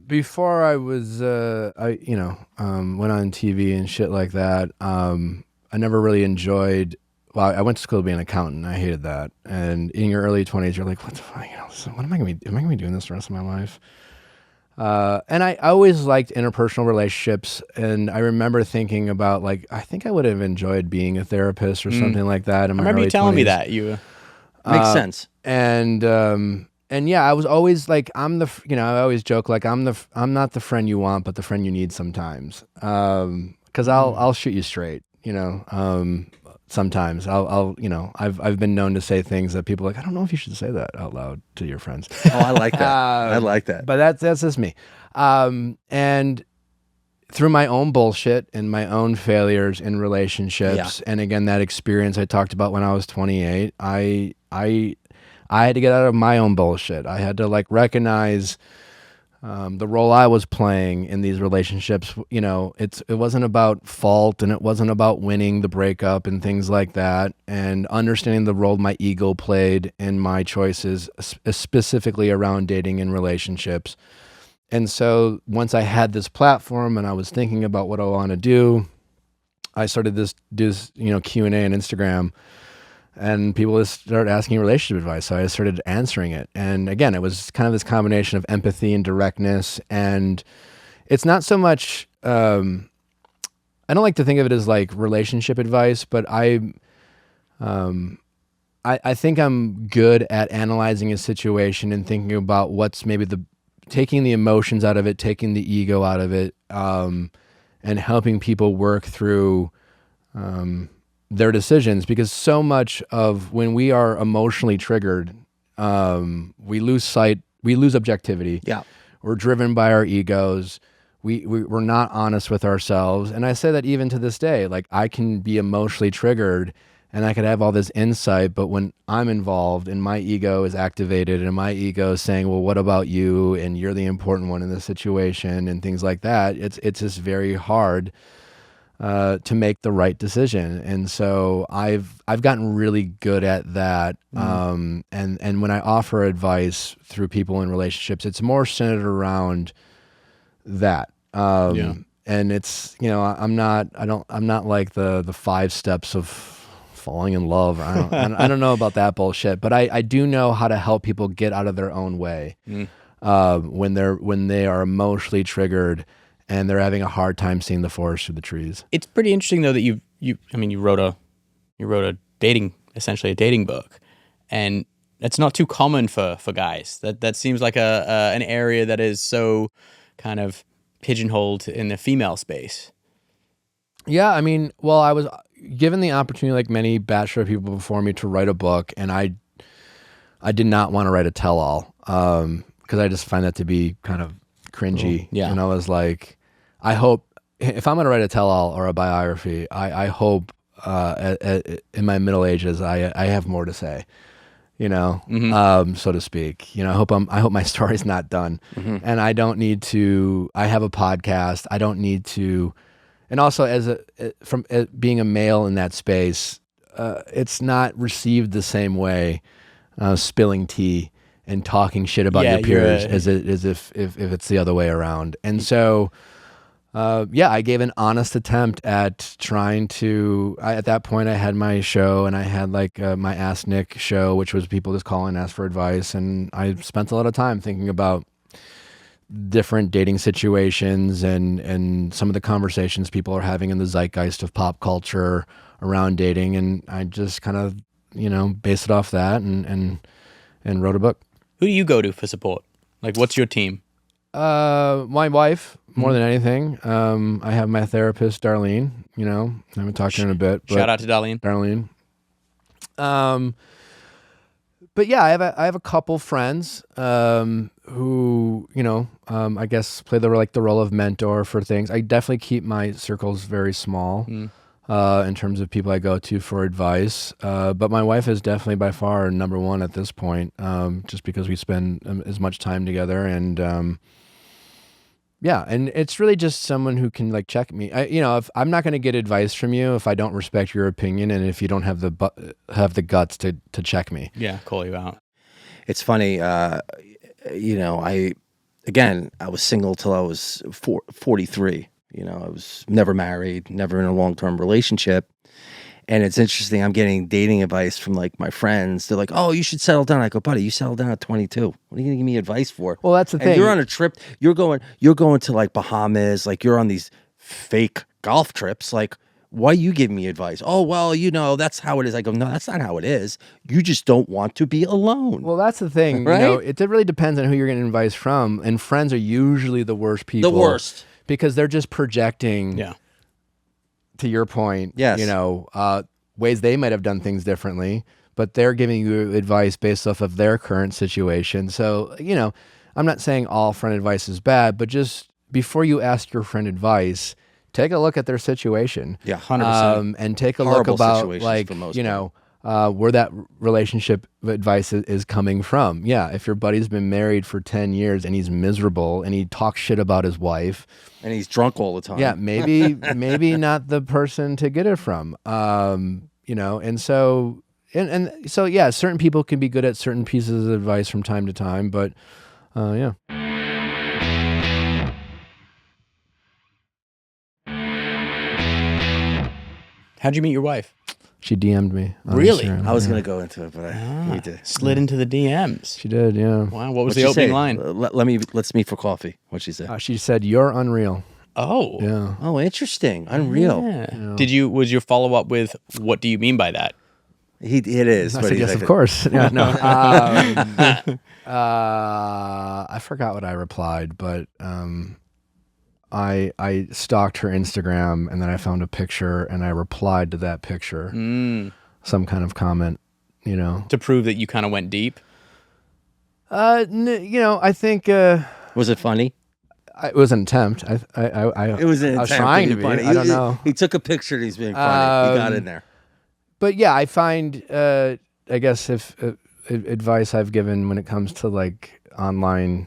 before I was, went on TV and shit like that. I never really enjoyed. Well, I went to school to be an accountant. I hated that. And in your early 20s, you're like, what the fuck? What am I gonna be? Am I gonna be doing this the rest of my life? And I always liked interpersonal relationships, and I remember thinking about like, I think I would have enjoyed being a therapist or something like that. In my I remember early you telling 20s. me that you Makes sense. And yeah, I was always like, I always joke like I'm not the friend you want, but the friend you need sometimes. Because I'll shoot you straight. Sometimes I've been known to say things that people are like, I don't know if you should say that out loud to your friends. Oh, I like that. I like that. But that's just me. And through my own bullshit and my own failures in relationships, and again, that experience I talked about when I was 28, I had to get out of my own bullshit. I had to like recognize the role I was playing in these relationships. It wasn't about fault, and it wasn't about winning the breakup and things like that, and understanding the role my ego played in my choices, specifically around dating and relationships. And so once I had this platform and I was thinking about what I want to do, I started this Q&A on Instagram, and people just started asking relationship advice. So I started answering it. And again, it was kind of this combination of empathy and directness. And it's not so much, I don't like to think of it as like relationship advice, but I think I'm good at analyzing a situation and thinking about what's maybe taking the emotions out of it, taking the ego out of it, and helping people work through their decisions. Because so much of when we are emotionally triggered, we lose objectivity. Yeah. We're driven by our egos. We're not honest with ourselves. And I say that even to this day, like I can be emotionally triggered and I could have all this insight, but when I'm involved and my ego is activated and my ego is saying, well, what about you? And you're the important one in this situation and things like that. It's just very hard to make the right decision. And so I've gotten really good at that. And when I offer advice through people in relationships, it's more centered around that. And it's, I'm not like the 5 steps of falling in love. I don't know about that bullshit, but I do know how to help people get out of their own way when they are emotionally triggered and they're having a hard time seeing the forest through the trees. It's pretty interesting though that you wrote a dating book, and that's not too common for guys. That seems like an area that is so kind of pigeonholed in the female space. Yeah, I mean, well, I was given the opportunity, like many Bachelor people before me, to write a book, and I did not want to write a tell-all because I just find that to be kind of cringy. Yeah. And I was like, I hope if I'm going to write a tell-all or a biography, I hope in my middle ages I have more to say, so to speak. I hope my story's not done, and I don't need to. I have a podcast. I don't need to. And also, from being a male in that space, it's not received the same way, spilling tea and talking shit about your peers as if it's the other way around. And so, Yeah, I gave an honest attempt at trying to. At that point, I had my show, and I had like my Ask Nick show, which was people just call and ask for advice. And I spent a lot of time thinking about different dating situations and some of the conversations people are having in the zeitgeist of pop culture around dating. And I just kind of, based it off that and wrote a book. Who do you go to for support? Like, what's your team? My wife, more than anything. I have my therapist, Darlene. I haven't talked to her in a bit. But Shout out to Darlene. Darlene. But yeah, I have a couple friends who I guess play the role of mentor for things. I definitely keep my circles very small in terms of people I go to for advice. But my wife is definitely by far number one at this point, just because we spend as much time together and. Yeah, and it's really just someone who can like check me. If I'm not going to get advice from you if I don't respect your opinion and if you don't have the guts to check me. Yeah, call you out. It's funny. I was single till I was 43. I was never married, never in a long-term relationship. And it's interesting. I'm getting dating advice from like my friends. They're like, "Oh, you should settle down." I go, "Buddy, you settled down at 22. What are you gonna give me advice for?" Well, that's the thing. You're on a trip. You're going to like Bahamas. Like you're on these fake golf trips. Like, why are you giving me advice? Oh, well, that's how it is. I go, no, that's not how it is. You just don't want to be alone. Well, that's the thing. Right? It really depends on who you're getting advice from. And friends are usually the worst people. The worst. Because they're just projecting. Yeah. To your point. Yes. Ways they might have done things differently, but they're giving you advice based off of their current situation. So, I'm not saying all friend advice is bad, but just before you ask your friend advice, take a look at their situation. Yeah, 100%. And take a Horrible look about situations for most where that relationship advice is coming from. Yeah, if your buddy's been married for 10 years and he's miserable and he talks shit about his wife. And he's drunk all the time. Yeah, maybe not the person to get it from. And so yeah, certain people can be good at certain pieces of advice from time to time, but yeah. How'd you meet your wife? She DM'd me. On Really? Instagram. I was going to go into it, but I need to. Slid into the DMs. She did, yeah. Wow, what was What'd the she opening say? line? Let's meet for coffee. What'd she say? She said, "You're unreal." Oh. Yeah. Oh, interesting. Unreal. Yeah. Was your follow-up with, what do you mean by that? It is. I but said, he's yes, like of course. Yeah, no. I forgot what I replied, but I stalked her Instagram and then I found a picture and I replied to that picture. Some kind of comment, To prove that you kind of went deep? I think Was it funny? it was an attempt. It was an I attempt was trying to be. funny. I don't know. He took a picture and he's being funny. He got in there. But yeah, I find, I guess if advice I've given when it comes to like online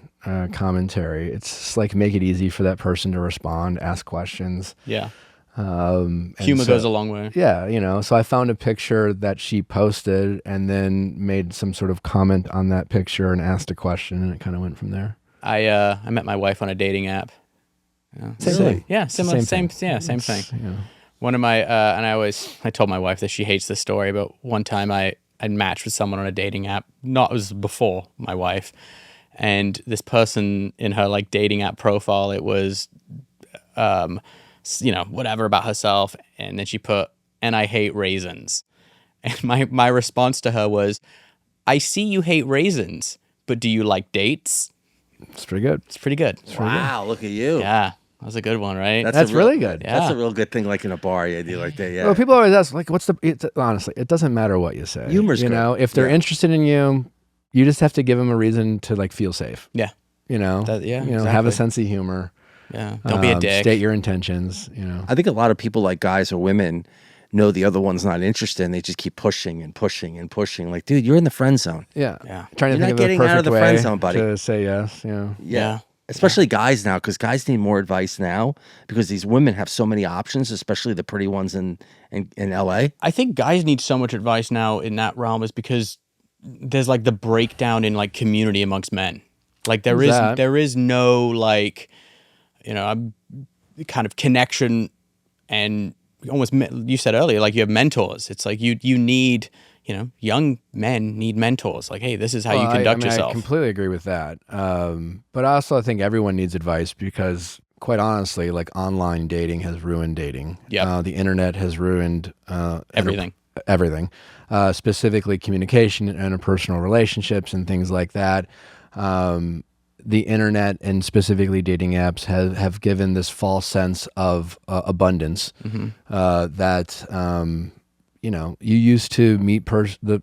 commentary, it's just like make it easy for that person to respond, ask questions. Yeah. And Humor so- goes a long way. Yeah, so I found a picture that she posted and then made some sort of comment on that picture and asked a question, and it kind of went from there. I met my wife on a dating app. Yeah. Same thing. Yeah, It's the similar, same same thing. thing. One of my and I told my wife that she hates this story, but one time I matched with someone on a dating app. It was before my wife, and this person in her like dating app profile, it was, whatever about herself, and then she put, "And I hate raisins," and my response to her was, "I see you hate raisins, but do you like dates?" It's pretty good. It's pretty good. Wow, look at you. Yeah, that was a good one, right? That's really good. Yeah. That's a real good thing, like in a bar, you do like that. Yeah. Well, people always ask, like, honestly, it doesn't matter what you say. Humor's good. If they're Yeah. interested in you, you just have to give them a reason to like feel safe. Yeah. Have a exactly. sense of humor. Yeah. Don't be a dick. State your intentions, I think a lot of people, like guys or women, know the other one's not interested, and they just keep pushing and pushing and pushing. Like, dude, you're in the friend zone. Yeah. Yeah. Trying to You're think not of the getting out perfect of the way friend zone, buddy. to say yes. Yeah. Especially guys now, because guys need more advice now because these women have so many options, especially the pretty ones in LA. I think guys need so much advice now in that realm is because there's like the breakdown in like community amongst men. Like there is no like, kind of connection, and almost, you said earlier, like you have mentors. It's like you need, young men need mentors. Like, hey, this is how you conduct yourself. I completely agree with that. But also I think everyone needs advice because, quite honestly, like online dating has ruined dating. Yeah. The internet has ruined Everything. Everything, specifically communication and interpersonal relationships and things like that. The internet and specifically dating apps have given this false sense of abundance that you used to meet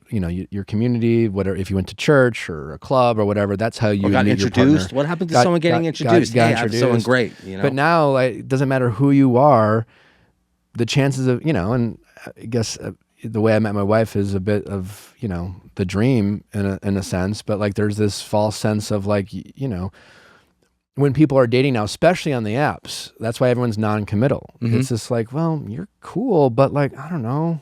your community, whatever. If you went to church or a club or whatever, that's how you got meet introduced. Your partner. What happened to someone getting introduced? Got hey, I have someone great. But now, like, it doesn't matter who you are. The chances of and I guess the way I met my wife is a bit of the dream in a sense, but like there's this false sense of like when people are dating now, especially on the apps, that's why everyone's non-committal. It's just like, well, you're cool, but like, I don't know,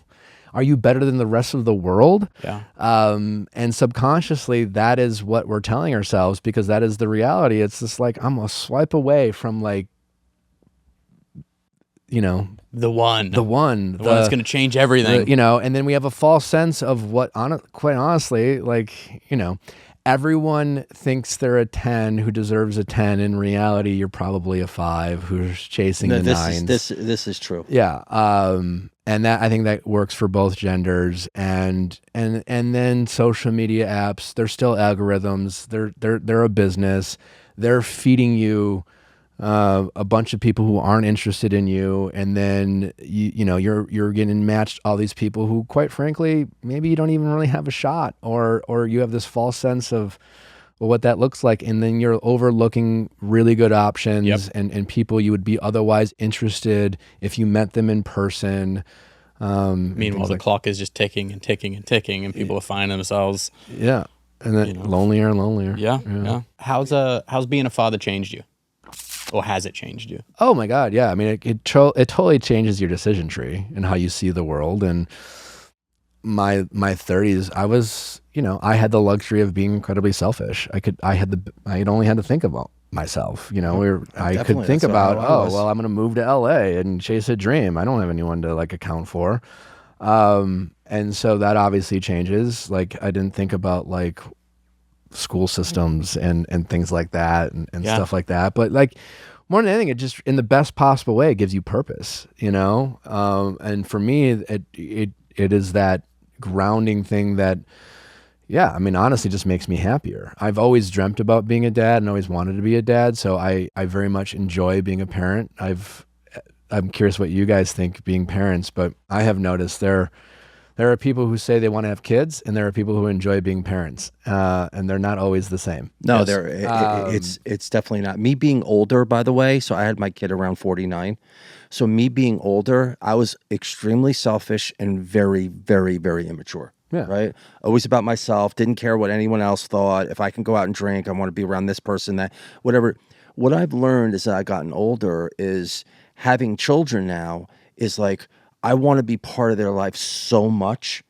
are you better than the rest of the world? Yeah. And subconsciously, that is what we're telling ourselves because that is the reality. It's just like, I'm a swipe away from like, the one that's going to change everything. And then we have a false sense of what, quite honestly, like, everyone thinks they're a 10 who deserves a 10. In reality, you're probably a 5 who's chasing the 9s. This is true. Yeah. And that, I think that works for both genders. And then social media apps, they're still algorithms. They're a business. They're feeding you a bunch of people who aren't interested in you, and then you're getting matched all these people who, quite frankly, maybe you don't even really have a shot, or you have this false sense of what that looks like, and then you're overlooking really good options and people you would be otherwise interested if you met them in person. Meanwhile, the clock is just ticking and ticking and ticking, and people are finding themselves and then lonelier and lonelier. Yeah. How's being a father changed you? Or has it changed you? Oh my God, yeah. I mean, it totally changes your decision tree and how you see the world. And my 30s, I was, I had the luxury of being incredibly selfish. I only had to think about myself. I could think about, I'm going to move to LA and chase a dream. I don't have anyone to like account for. And so that obviously changes. Like, I didn't think about like school systems and things like that and stuff like that. But like, more than anything, it just, in the best possible way, it gives you purpose, and for me, it is that grounding thing that, honestly just makes me happier. I've always dreamt about being a dad and always wanted to be a dad. So I very much enjoy being a parent. I'm curious what you guys think being parents, but I have noticed there are people who say they want to have kids, and there are people who enjoy being parents, and they're not always the same. No, it's definitely not. Me being older, by the way, so I had my kid around 49. So me being older, I was extremely selfish and very, very, very immature. Yeah. Right? Always about myself, didn't care what anyone else thought. If I can go out and drink, I want to be around this person, that, whatever. What I've learned as I've gotten older is having children now is like, I want to be part of their life so much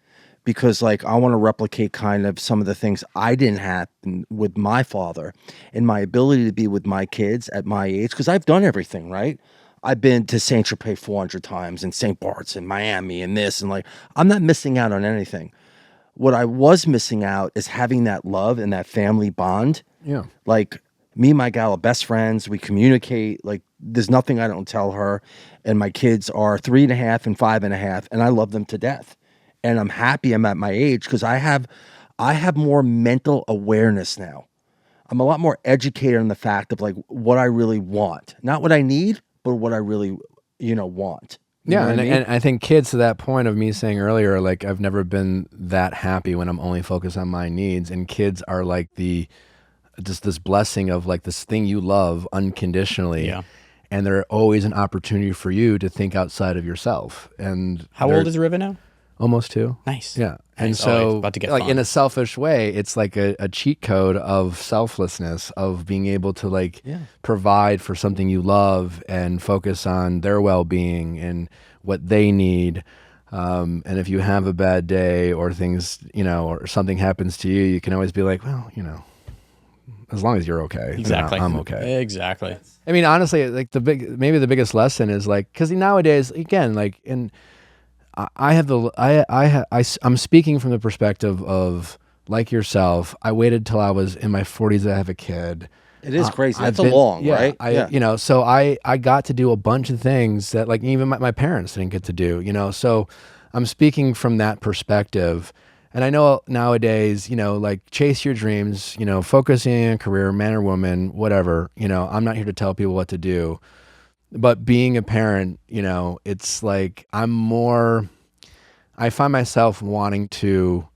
because like I want to replicate kind of some of the things I didn't happen with my father, and my ability to be with my kids at my age, because I've done everything, right? I've been to Saint Tropez 400 times and St. Bart's and Miami and this, and like I'm not missing out on anything. What I was missing out is having that love and that family bond. Yeah. Like me and my gal are best friends. We communicate. Like there's nothing I don't tell her. And my kids are 3.5 and 5.5, and I love them to death. And I'm happy I'm at my age because I have more mental awareness now. I'm a lot more educated on the fact of like what I really want, not what I need, but what I really, want. You know what I mean? And I think kids, to that point of me saying earlier, like I've never been that happy when I'm only focused on my needs, and kids are like just this blessing of like this thing you love unconditionally. Yeah. And they're always an opportunity for you to think outside of yourself. And how old is River now? Almost 2. Nice. Yeah. And nice. so about to get like fun. In a selfish way, it's like a cheat code of selflessness, of being able to like provide for something you love and focus on their well-being and what they need. And if you have a bad day or things, or something happens to you, you can always be like, well, as long as you're okay, then Exactly. I'm okay. Exactly. I mean, honestly, like maybe the biggest lesson is like, because nowadays, again, like I'm speaking from the perspective of like yourself. I waited till I was in my 40s to have a kid. It is crazy. I've That's long, right? So I got to do a bunch of things that like even my parents didn't get to do, so I'm speaking from that perspective. And I know nowadays, like chase your dreams, focus in on career, man or woman, whatever, I'm not here to tell people what to do, but being a parent, it's like I find myself wanting to,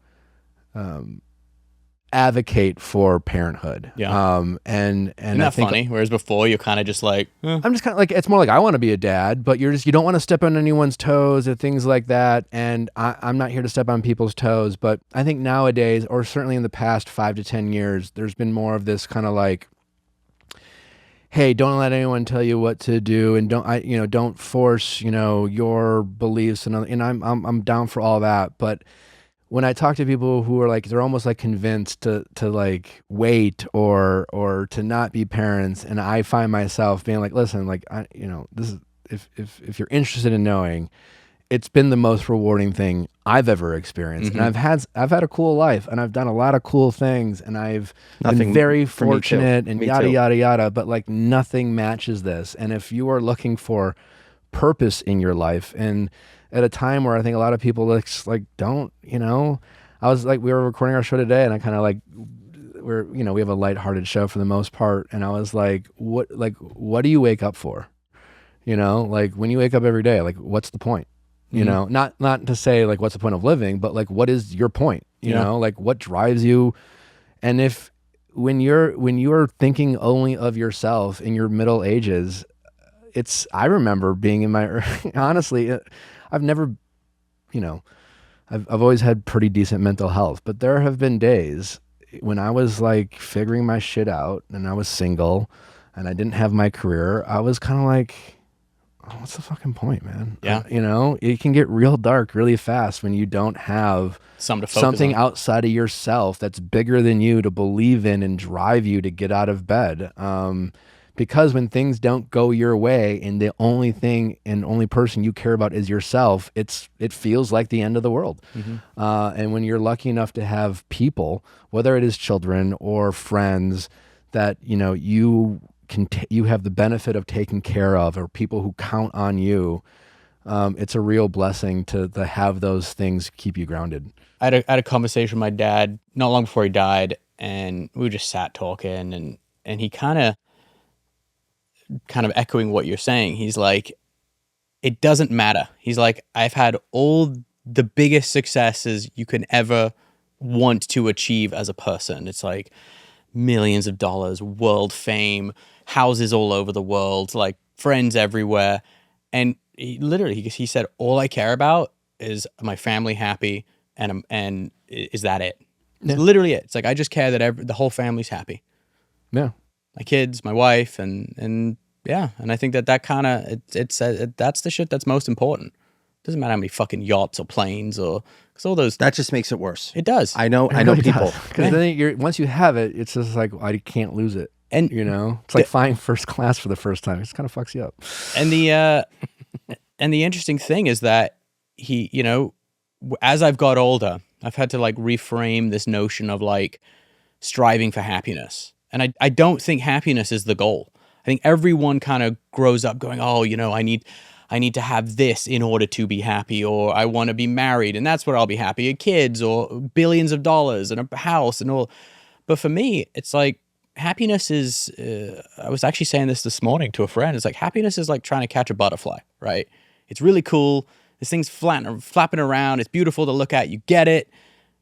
advocate for parenthood. Yeah. And Isn't that funny? Whereas before you're kind of just like, I'm just kind of like, it's more like I want to be a dad, but you don't want to step on anyone's toes or things like that. And I'm not here to step on people's toes, but I think nowadays, or certainly in the past 5 to 10 years, there's been more of this kind of like, hey, don't let anyone tell you what to do, and don't force, your beliefs, and I'm down for all that. But when I talk to people who are like, they're almost like convinced to like wait or to not be parents, and I find myself being like, listen, like this is if you're interested in knowing, it's been the most rewarding thing I've ever experienced, and I've had a cool life, and I've done a lot of cool things, and I've been very fortunate, and yada yada yada. But like nothing matches this. And if you are looking for purpose in your life, and at a time where I think a lot of people like don't, I was like, we were recording our show today, and I kind of like, we have a lighthearted show for the most part, and I was like, what do you wake up for? Like when you wake up every day, like what's the point? Not to say like what's the point of living, but like what is your point? Like what drives you? And if when you're thinking only of yourself in your middle ages, I remember being in my honestly, I've never, I've always had pretty decent mental health, but there have been days when I was like figuring my shit out, and I was single, and I didn't have my career. I was kind of like, oh, what's the fucking point, man? Yeah. It can get real dark really fast when you don't have something outside of yourself that's bigger than you to believe in and drive you to get out of bed. Because when things don't go your way, and the only thing and only person you care about is yourself, it feels like the end of the world. And when you're lucky enough to have people, whether it is children or friends, that you have the benefit of taking care of, or people who count on you, it's a real blessing to have those things keep you grounded. I had a conversation with my dad not long before he died, and we just sat talking, and he kind of echoing what you're saying. He's like, it doesn't matter. He's like, I've had all the biggest successes you can ever want to achieve as a person. It's like millions of dollars, world fame, houses all over the world, like friends everywhere. And he said, all I care about is my family happy, and is that it? Yeah. It's literally it. It's like, I just care that the whole family's happy. Yeah. My kids, my wife, and yeah. And I think that kind of, that's the shit that's most important. Doesn't matter how many fucking yachts or planes because all those. That just makes it worse. It does. I know really people. Because then once you have it, it's just like, I can't lose it. And it's like flying first class for the first time. It just kind of fucks you up. And the interesting thing is that he, as I've got older, I've had to like reframe this notion of like striving for happiness. And I don't think happiness is the goal. I think everyone kind of grows up going, oh, I need to have this in order to be happy, or I want to be married, and that's where I'll be happy, or kids, or billions of dollars, and a house, and all. But for me, it's like happiness is, I was actually saying this morning to a friend, it's like happiness is like trying to catch a butterfly, right? It's really cool. This thing's flapping around. It's beautiful to look at. You get it.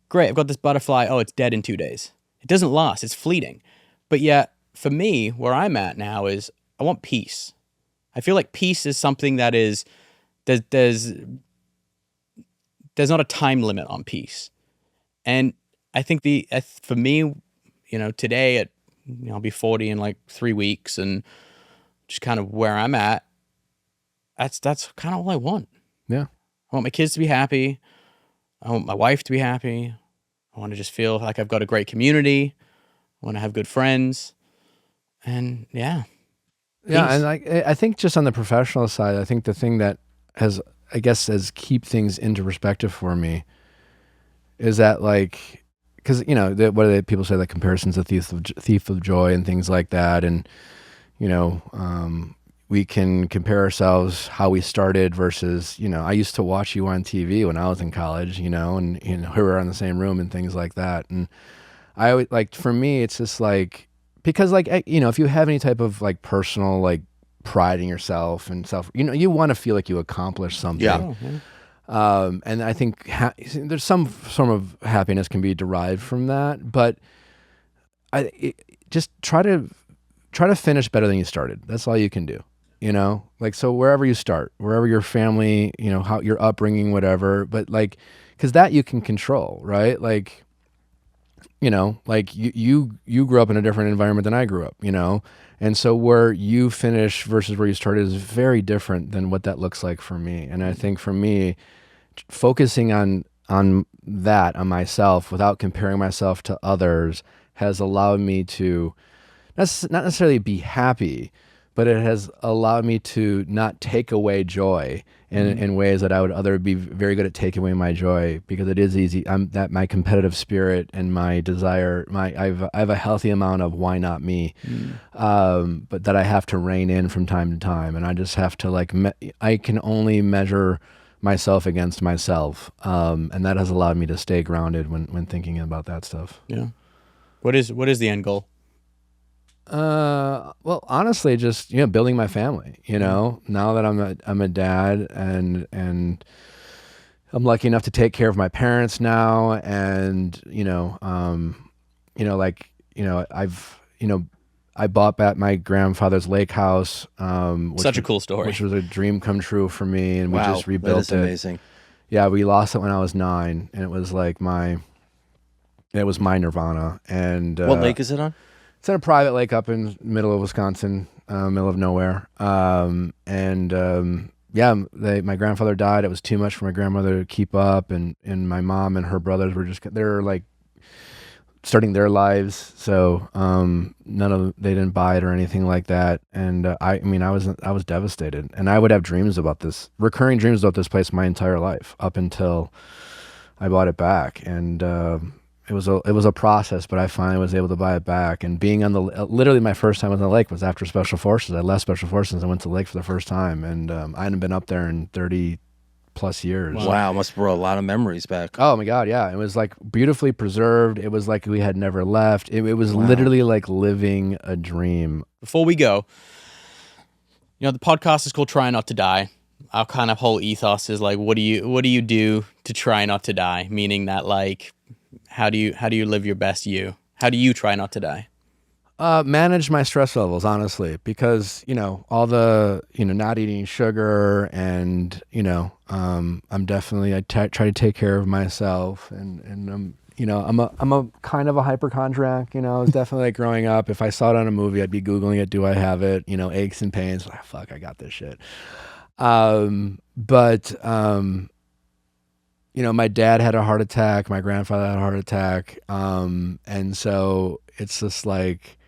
Great, I've got this butterfly. Oh, it's dead in 2 days. It doesn't last. It's fleeting. But yet, for me, where I'm at now is I want peace. I feel like peace is something that is, there's not a time limit on peace. And I think for me, today I'll be 40 in like 3 weeks, and just kind of where I'm at, that's kind of all I want. Yeah. I want my kids to be happy. I want my wife to be happy. I want to just feel like I've got a great community. I want to have good friends, and yeah. Yeah, Peace. and I think just on the professional side, I think the thing that has keep things into perspective for me is that like, because what do people say, that comparison's a thief of joy and things like that, and we can compare ourselves how we started versus I used to watch you on TV when I was in college, and we were in the same room and things like that, and I always, like, for me it's just like, because like if you have any type of like personal like pride in yourself and self, you want to feel like you accomplished something. Yeah. And I think there's some form of happiness can be derived from that, but just try to finish better than you started. That's all you can do. Like, so wherever you start, wherever your family, how your upbringing, whatever, but like, because that you can control, right? Like, like you grew up in a different environment than I grew up, and so where you finish versus where you started is very different than what that looks like for me. And I think for me, focusing on that, on myself, without comparing myself to others, has allowed me to not necessarily be happy, but it has allowed me to not take away joy in ways that I would be very good at taking away my joy, because it is easy. My competitive spirit and my desire, I have a healthy amount of why not me, but that I have to rein in from time to time, and I just have to I can only measure myself against myself, and that has allowed me to stay grounded when thinking about that stuff. Yeah. What is the end goal? Well, honestly, just building my family. Now that I'm a dad, and I'm lucky enough to take care of my parents now, and I bought back my grandfather's lake house. Such a cool story. Which was a dream come true for me, and we just rebuilt that is it. amazing. Yeah, we lost it when I was 9, and it was like my nirvana. And What lake is it on? It's in a private lake up in middle of Wisconsin, middle of nowhere. My grandfather died. It was too much for my grandmother to keep up, and my mom and her brothers they're like starting their lives, so they didn't buy it or anything like that. And I was devastated, and I would have recurring dreams about this place my entire life up until I bought it back. And it was a process, but I finally was able to buy it back. And being on literally my first time on the lake was after Special Forces. I left Special Forces and went to the lake for the first time, and I hadn't been up there in 30 plus years. Wow, must have brought a lot of memories back. Oh my God, yeah. It was like beautifully preserved. It was like we had never left. It was literally like living a dream. Before we go, the podcast is called Try Not to Die. Our kind of whole ethos is like, what do you do to try not to die? Meaning that, like, how do you live your best you? How do you try not to die? Manage my stress levels, honestly, because all the not eating sugar, and I'm definitely, I try to take care of myself, and I'm a kind of a hypochondriac. I was definitely, like, growing up, if I saw it on a movie, I'd be Googling it. Do I have it? Aches and pains. Like, fuck, I got this shit. My dad had a heart attack. My grandfather had a heart attack. And so it's just like,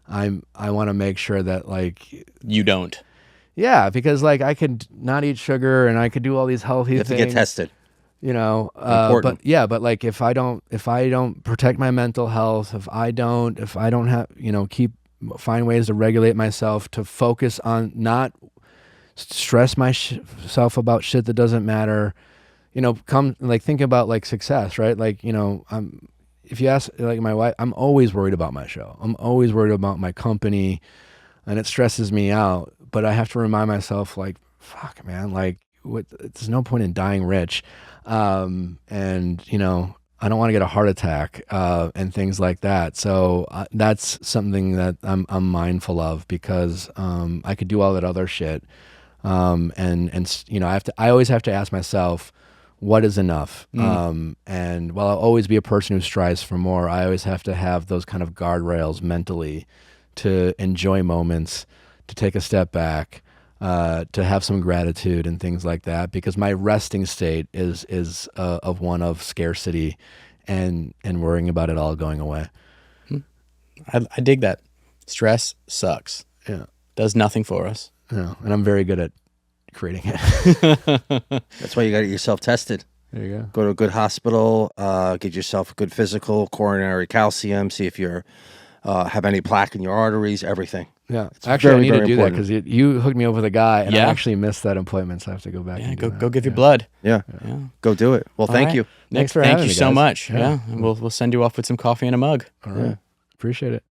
I want to make sure that, like, you don't. Yeah, because like I could not eat sugar and I could do all these healthy things. You have to get tested. Important. But like if I don't protect my mental health, if I don't have, find ways to regulate myself, to focus on not stress myself about shit that doesn't matter, think about like success, right? Like, if you ask like my wife, I'm always worried about my show. I'm always worried about my company, and it stresses me out. But I have to remind myself, like, fuck, man, like, there's no point in dying rich. And, I don't want to get a heart attack, and things like that. So that's something that I'm mindful of, because I could do all that other shit. I always have to ask myself, what is enough? And while I'll always be a person who strives for more, I always have to have those kind of guardrails mentally to enjoy moments, to take a step back, to have some gratitude and things like that, because my resting state is of one of scarcity and worrying about it all going away. I dig that. Stress sucks. Yeah. Does nothing for us. Yeah. And I'm very good at creating it. That's why you got to get yourself tested. There you go. Go to a good hospital, get yourself a good physical, coronary calcium, see if you're have any plaque in your arteries, everything. Yeah. It's Actually, I very, need to very do that important. because you hooked me up with a guy, and Yeah. I actually missed that appointment, so I have to go back. Yeah, and do go that. give your blood. Yeah. Yeah. Go do it. Well, All thank right. you. Nick, Thanks for thank having you me, so guys. much. Yeah. Yeah. And we'll send you off with some coffee and a mug. All right. Appreciate it.